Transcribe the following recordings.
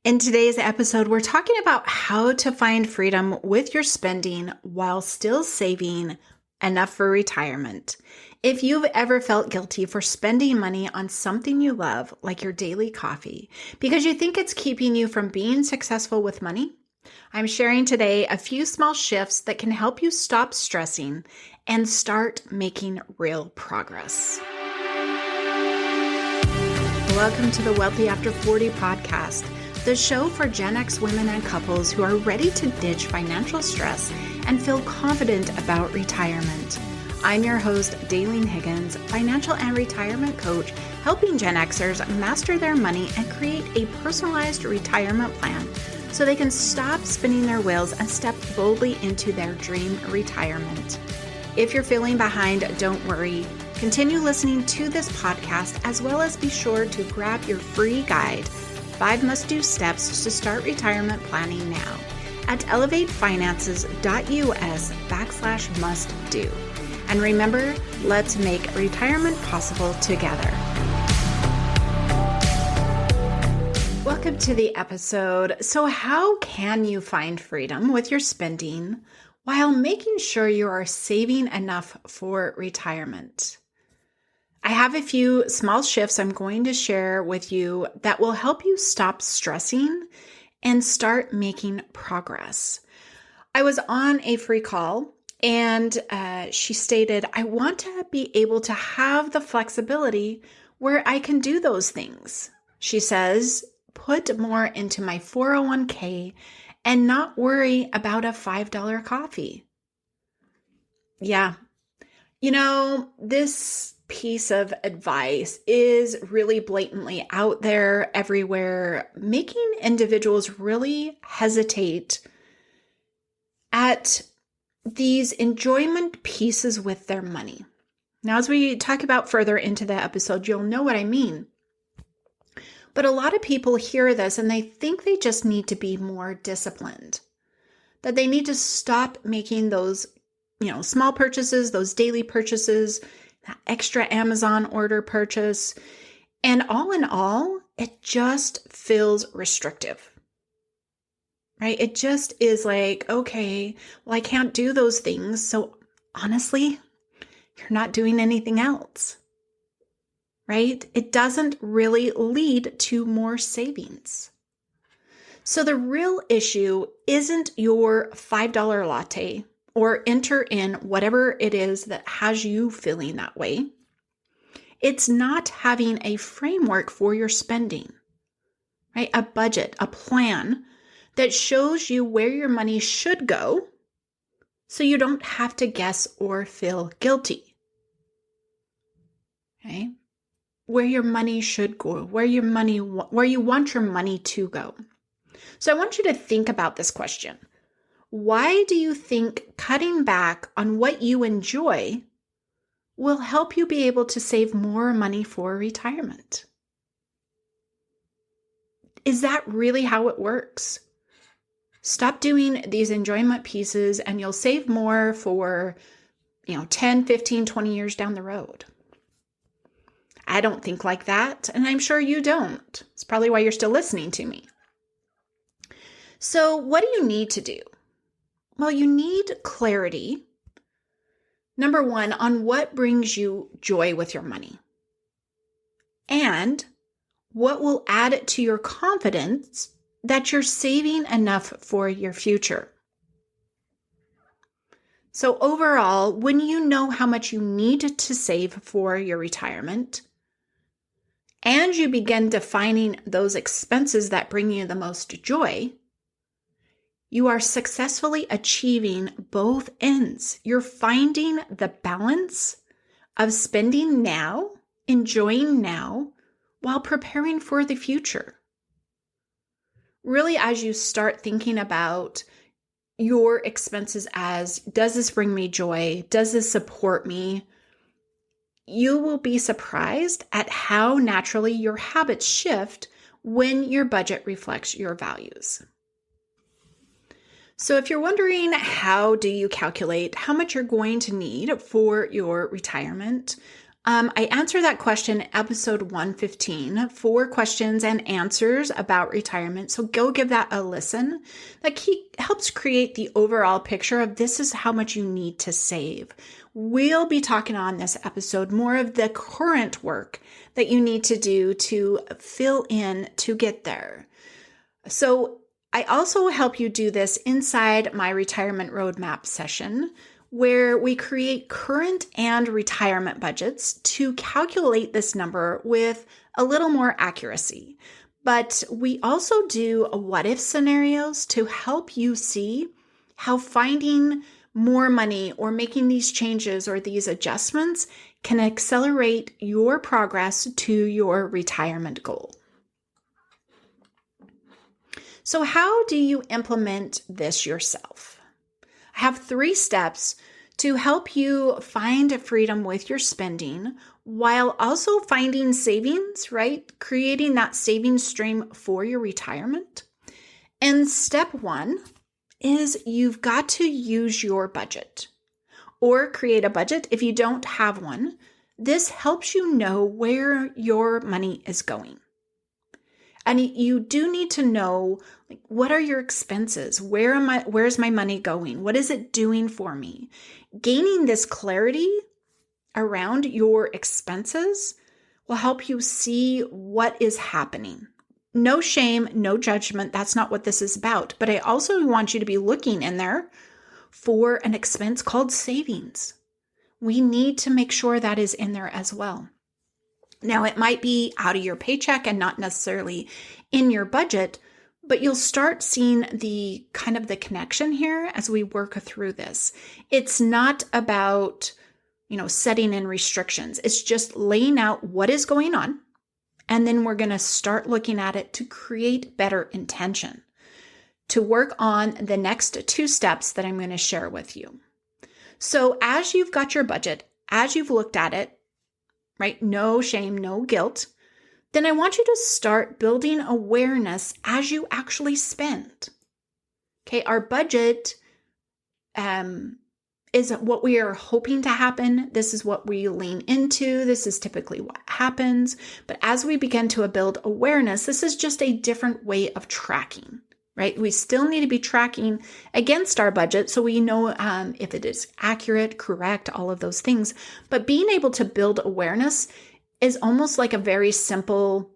In today's episode, we're talking about how to find freedom with your spending while still saving enough for retirement. If you've ever felt guilty for spending money on something you love, like your daily coffee, because you think it's keeping you from being successful with money, I'm sharing today a few small shifts that can help you stop stressing and start making real progress. Welcome to the Wealthy After 40 podcast, the show for Gen X women and couples who are ready to ditch financial stress and feel confident about retirement. I'm your host, Daylene Higgins, financial and retirement coach, helping Gen Xers master their money and create a personalized retirement plan so they can stop spinning their wheels and step boldly into their dream retirement. If you're feeling behind, don't worry. Continue listening to this podcast, as well as be sure to grab your free guide, 5 must-do steps to start retirement planning now, at elevatefinances.us/must-do. And remember, let's make retirement possible together. Welcome to the episode. So how can you find freedom with your spending while making sure you are saving enough for retirement? I have a few small shifts I'm going to share with you that will help you stop stressing and start making progress. I was on a free call and she stated, I want to be able to have the flexibility where I can do those things. She says, put more into my 401k and not worry about a $5 coffee. Yeah. This piece of advice is really blatantly out there everywhere, making individuals really hesitate at these enjoyment pieces with their money. Now, as we talk about further into the episode, you'll know what I mean. But a lot of people hear this and they think they just need to be more disciplined, that they need to stop making those, small purchases, those daily purchases, that extra Amazon order purchase. And all in all, it just feels restrictive, right? It just is like, okay, well, I can't do those things. So honestly, you're not doing anything else, right? It doesn't really lead to more savings. So the real issue isn't your $5 latte or enter in whatever it is that has you feeling that way. It's not having a framework for your spending, right? A budget, a plan that shows you where your money should go so you don't have to guess or feel guilty, okay? Where your money should go, where you want your money to go. So I want you to think about this question. Why do you think cutting back on what you enjoy will help you be able to save more money for retirement? Is that really how it works? Stop doing these enjoyment pieces and you'll save more for, 10, 15, 20 years down the road. I don't think like that, and I'm sure you don't. It's probably why you're still listening to me. So what do you need to do? Well, you need clarity, number one, on what brings you joy with your money and what will add to your confidence that you're saving enough for your future. So overall, when you know how much you need to save for your retirement and you begin defining those expenses that bring you the most joy, you are successfully achieving both ends. You're finding the balance of spending now, enjoying now, while preparing for the future. Really, as you start thinking about your expenses as, does this bring me joy? Does this support me? You will be surprised at how naturally your habits shift when your budget reflects your values. So if you're wondering how do you calculate how much you're going to need for your retirement, I answer that question in episode 115, 4 questions and answers about retirement. So go give that a listen. That helps create the overall picture of this is how much you need to save. We'll be talking on this episode more of the current work that you need to do to fill in to get there. So I also help you do this inside my retirement roadmap session, where we create current and retirement budgets to calculate this number with a little more accuracy. But we also do what if scenarios to help you see how finding more money or making these changes or these adjustments can accelerate your progress to your retirement goal. So how do you implement this yourself? I have 3 steps to help you find freedom with your spending while also finding savings, right? Creating that savings stream for your retirement. And step 1 is you've got to use your budget or create a budget if you don't have one. This helps you know where your money is going. And you do need to know, like, what are your expenses? Where's my money going? What is it doing for me? Gaining this clarity around your expenses will help you see what is happening. No shame, no judgment. That's not what this is about. But I also want you to be looking in there for an expense called savings. We need to make sure that is in there as well. Now, it might be out of your paycheck and not necessarily in your budget, but you'll start seeing the kind of the connection here as we work through this. It's not about, setting in restrictions. It's just laying out what is going on. And then we're going to start looking at it to create better intention, to work on the next 2 steps that I'm going to share with you. So as you've got your budget, as you've looked at it, right? No shame, no guilt. Then I want you to start building awareness as you actually spend. Okay, our budget is what we are hoping to happen. This is what we lean into. This is typically what happens. But as we begin to build awareness, this is just a different way of tracking, right? We still need to be tracking against our budget so we know if it is accurate, correct, all of those things. But being able to build awareness is almost like a very simple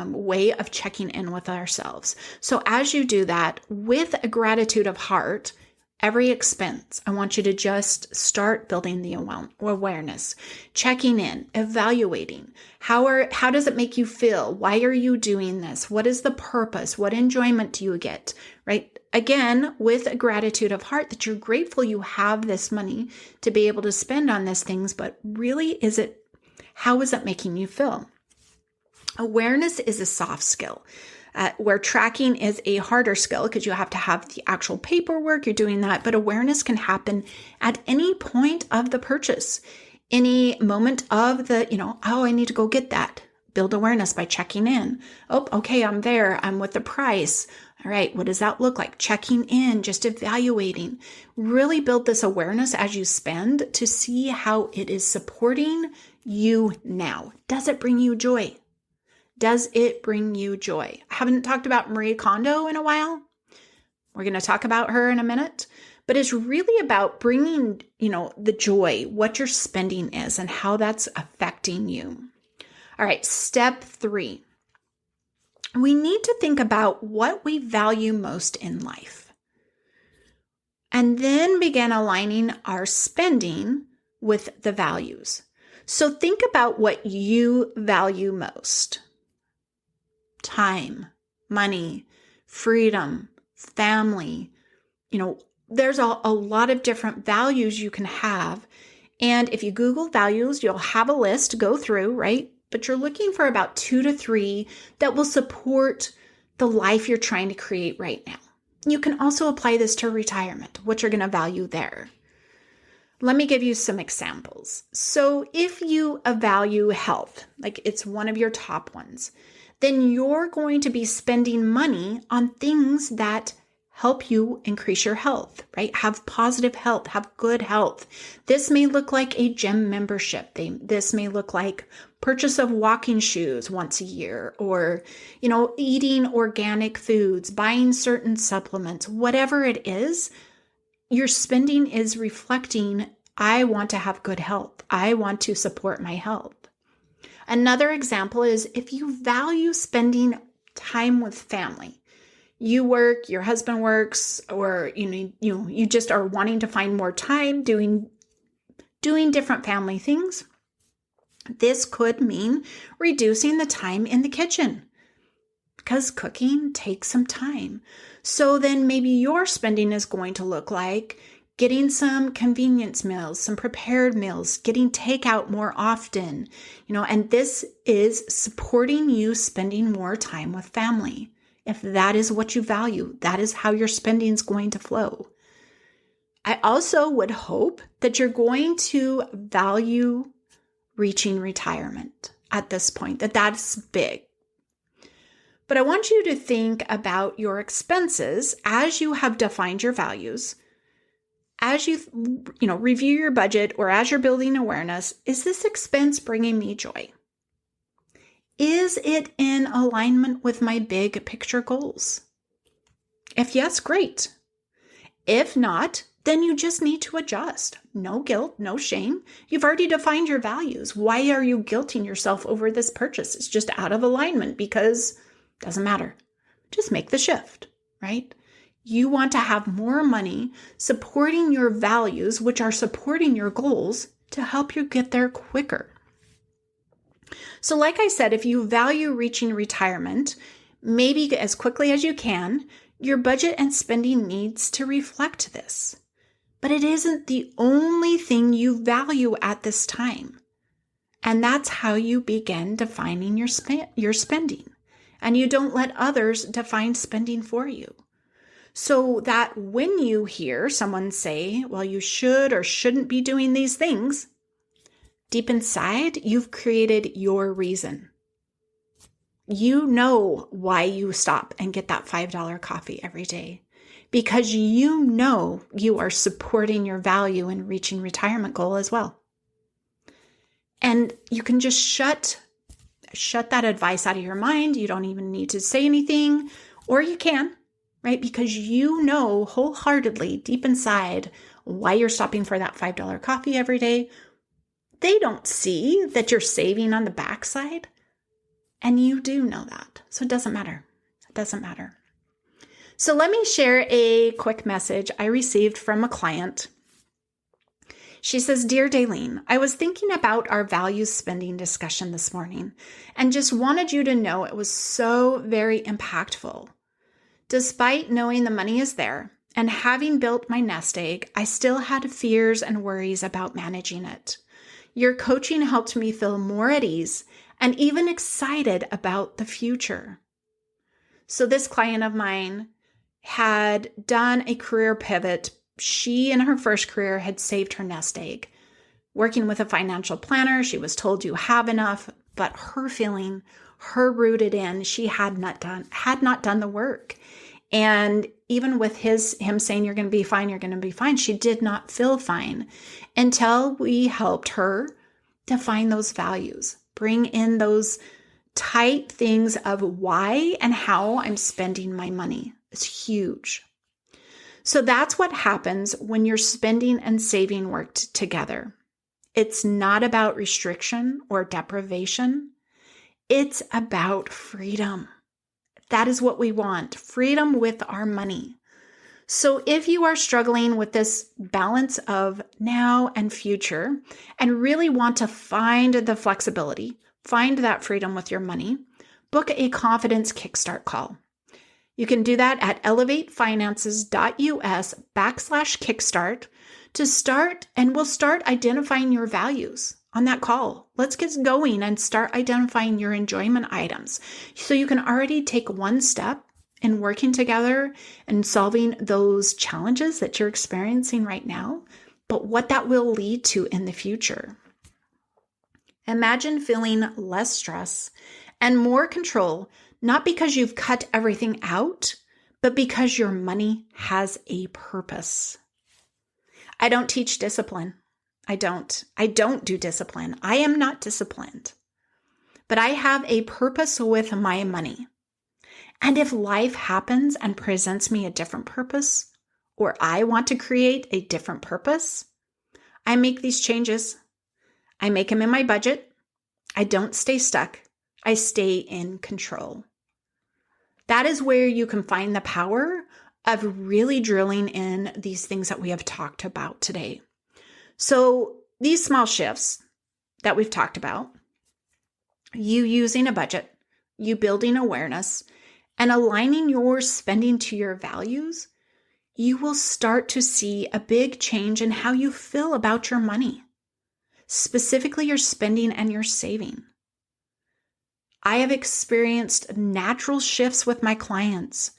way of checking in with ourselves. So as you do that with a gratitude of heart, every expense, I want you to just start building the awareness, checking in, evaluating. How does it make you feel? Why are you doing this? What is the purpose? What enjoyment do you get? Right? Again, with a gratitude of heart that you're grateful you have this money to be able to spend on these things, but really how is it making you feel? Awareness is a soft skill. Where tracking is a harder skill because you have to have the actual paperwork, you're doing that, but awareness can happen at any point of the purchase, any moment of the, I need to go get that. Build awareness by checking in. Oh, okay, I'm there. I'm with the price. All right, what does that look like? Checking in, just evaluating. Really build this awareness as you spend to see how it is supporting you now. Does it bring you joy? Does it bring you joy? I haven't talked about Marie Kondo in a while. We're going to talk about her in a minute, but it's really about bringing, the joy, what your spending is and how that's affecting you. All right, step 3. We need to think about what we value most in life and then begin aligning our spending with the values. So think about what you value most. Time, money, freedom, family. There's a lot of different values you can have. And if you Google values, you'll have a list to go through, right? But you're looking for about 2 to 3 that will support the life you're trying to create right now. You can also apply this to retirement, what you're going to value there. Let me give you some examples. So if you value health, like it's one of your top ones, then you're going to be spending money on things that help you increase your health, right? Have positive health, have good health. This may look like a gym membership. This may look like purchase of walking shoes once a year, or, eating organic foods, buying certain supplements, whatever it is. Your spending is reflecting, I want to have good health. I want to support my health. Another example is if you value spending time with family. You work, your husband works, or you just are wanting to find more time doing different family things. This could mean reducing the time in the kitchen because cooking takes some time. So then maybe your spending is going to look like getting some convenience meals, some prepared meals, getting takeout more often, and this is supporting you spending more time with family. If that is what you value, that is how your spending is going to flow. I also would hope that you're going to value reaching retirement at this point, that's big. But I want you to think about your expenses as you have defined your values. As you, review your budget, or as you're building awareness, is this expense bringing me joy? Is it in alignment with my big picture goals? If yes, great. If not, then you just need to adjust. No guilt, no shame. You've already defined your values. Why are you guilting yourself over this purchase? It's just out of alignment because it doesn't matter. Just make the shift, right? You want to have more money supporting your values, which are supporting your goals, to help you get there quicker. So like I said, if you value reaching retirement, maybe as quickly as you can, your budget and spending needs to reflect this. But it isn't the only thing you value at this time. And that's how you begin defining your spending. And you don't let others define spending for you. So that when you hear someone say, well, you should or shouldn't be doing these things, deep inside, you've created your reason. You know why you stop and get that $5 coffee every day, because you know you are supporting your value in reaching retirement goal as well. And you can just shut that advice out of your mind. You don't even need to say anything, or you can, right? Because you know wholeheartedly deep inside why you're stopping for that $5 coffee every day. They don't see that you're saving on the backside, and you do know that. So it doesn't matter. It doesn't matter. So let me share a quick message I received from a client. She says, Dear Daylene, I was thinking about our values spending discussion this morning and just wanted you to know it was so very impactful. Despite knowing the money is there and having built my nest egg, I still had fears and worries about managing it. Your coaching helped me feel more at ease and even excited about the future. So this client of mine had done a career pivot. She, in her first career, had saved her nest egg. Working with a financial planner, she was told you have enough, but her feeling, her rooted in, she had not done the work. And even with him saying you're going to be fine, she did not feel fine until we helped her define those values, bring in those tight things of why and how I'm spending my money. It's huge. So that's what happens when your spending and saving work together. It's not about restriction or deprivation. It's about freedom. That is what we want, freedom with our money. So if you are struggling with this balance of now and future and really want to find the flexibility, find that freedom with your money, book a Confidence Kickstart call. You can do that at elevatefinances.us/kickstart to start, and we'll start identifying your values on that call. Let's get going and start identifying your enjoyment items so you can already take one step in working together and solving those challenges that you're experiencing right now, but what that will lead to in the future. Imagine feeling less stress and more control, not because you've cut everything out, but because your money has a purpose. I don't teach discipline. I don't do discipline. I am not disciplined, but I have a purpose with my money. And if life happens and presents me a different purpose, or I want to create a different purpose, I make these changes. I make them in my budget. I don't stay stuck. I stay in control. That is where you can find the power of really drilling in these things that we have talked about today. So these small shifts that we've talked about, you using a budget, you building awareness, and aligning your spending to your values, you will start to see a big change in how you feel about your money, specifically your spending and your saving. I have experienced natural shifts with my clients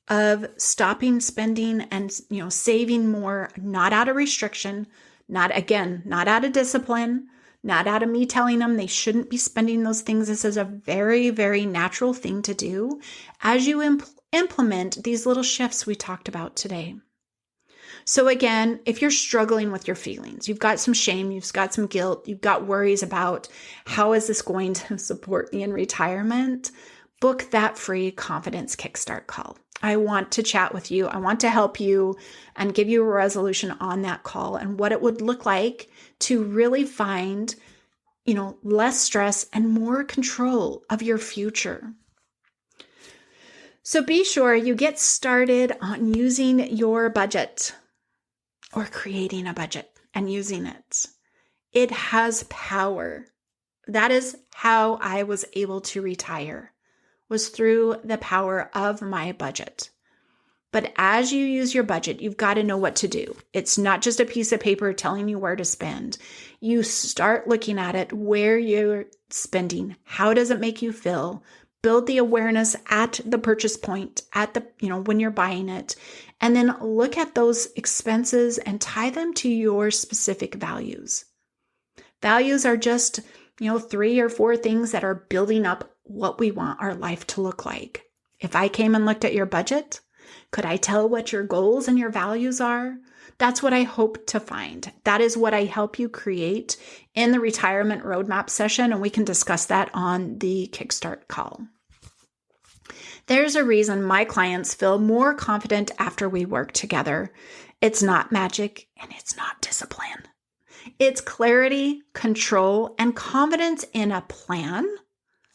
of stopping spending and, saving more, not out of restriction, not out of discipline, not out of me telling them they shouldn't be spending those things. This is a very, very natural thing to do as you implement these little shifts we talked about today. So again, if you're struggling with your feelings, you've got some shame, you've got some guilt, you've got worries about how is this going to support me in retirement, book that free Confidence Kickstart call. I want to chat with you. I want to help you and give you a resolution on that call and what it would look like to really find, less stress and more control of your future. So be sure you get started on using your budget or creating a budget and using it. It has power. That is how I was able to retire, was through the power of my budget. But as you use your budget, you've got to know what to do. It's not just a piece of paper telling you where to spend. You start looking at it, where you're spending, how does it make you feel? Build the awareness at the purchase point, when you're buying it, and then look at those expenses and tie them to your specific values. Values are just, 3 or 4 things that are building up what we want our life to look like. If I came and looked at your budget, could I tell what your goals and your values are? That's what I hope to find. That is what I help you create in the retirement roadmap session, and we can discuss that on the Kickstart call. There's a reason my clients feel more confident after we work together. It's not magic and it's not discipline. It's clarity, control, and confidence in a plan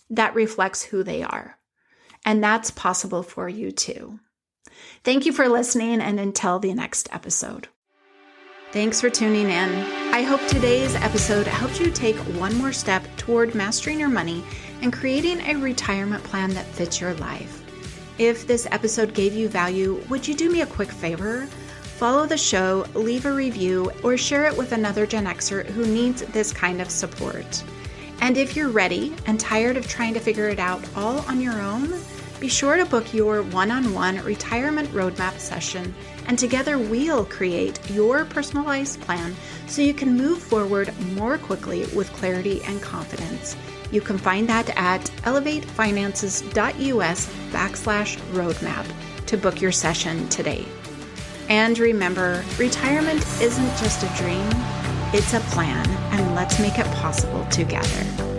that reflects who they are. And that's possible for you too. Thank you for listening, and until the next episode. Thanks for tuning in. I hope today's episode helped you take one more step toward mastering your money and creating a retirement plan that fits your life. If this episode gave you value, would you do me a quick favor? Follow the show, leave a review, or share it with another Gen Xer who needs this kind of support. And if you're ready and tired of trying to figure it out all on your own, be sure to book your one-on-one retirement roadmap session, and together we'll create your personalized plan so you can move forward more quickly with clarity and confidence. You can find that at elevatefinances.us/roadmap to book your session today. And remember, retirement isn't just a dream, it's a plan, and let's make it possible together.